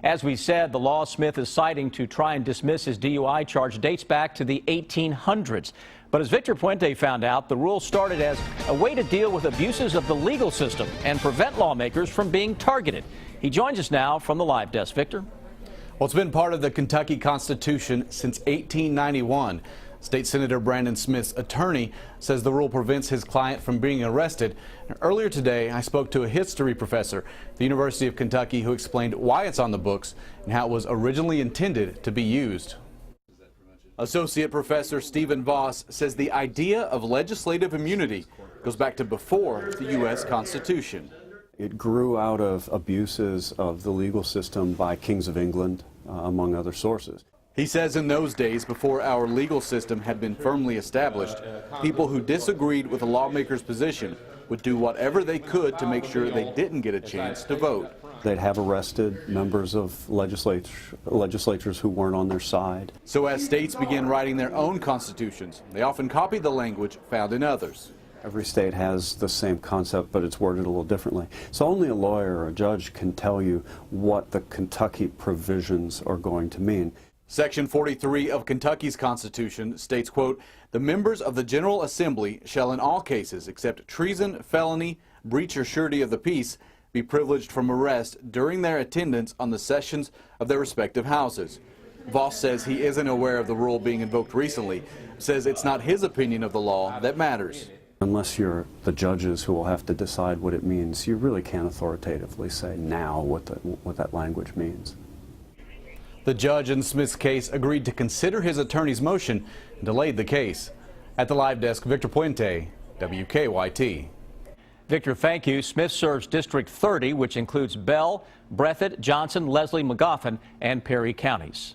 As we said, the law Smith is citing to try and dismiss his DUI charge dates back to the 1800s. But as Victor Puente found out, the rule started as a way to deal with abuses of the legal system and prevent lawmakers from being targeted. He joins us now from the live desk. Victor? Well, it's been part of the Kentucky Constitution since 1891. State Senator Brandon Smith's attorney says the rule prevents his client from being arrested. Earlier today, I spoke to a history professor at the University of Kentucky who explained why it's on the books and how it was originally intended to be used. Associate Professor Stephen Voss says the idea of legislative immunity goes back to before the U.S. Constitution. It grew out of abuses of the legal system by kings of England, among other sources. He says in those days, before our legal system had been firmly established, people who disagreed with a lawmaker's position would do whatever they could to make sure they didn't get a chance to vote. They'd have arrested members of legislatures who weren't on their side. So as states began writing their own constitutions, they often copied the language found in others. Every state has the same concept, but it's worded a little differently. So only a lawyer or a judge can tell you what the Kentucky provisions are going to mean. Section 43 of Kentucky's Constitution states, quote, "The members of the General Assembly shall in all cases except treason, felony, breach or surety of the peace be privileged from arrest during their attendance on the sessions of their respective houses." Voss says he isn't aware of the rule being invoked recently, says it's not his opinion of the law that matters. Unless you're the judges who will have to decide what it means, you really can't authoritatively say now what that language means. The judge in Smith's case agreed to consider his attorney's motion and delayed the case. At the live desk, Victor Puente, WKYT. Victor, thank you. Smith serves District 30, which includes Bell, Breathitt, Johnson, Leslie, Magoffin, and Perry counties.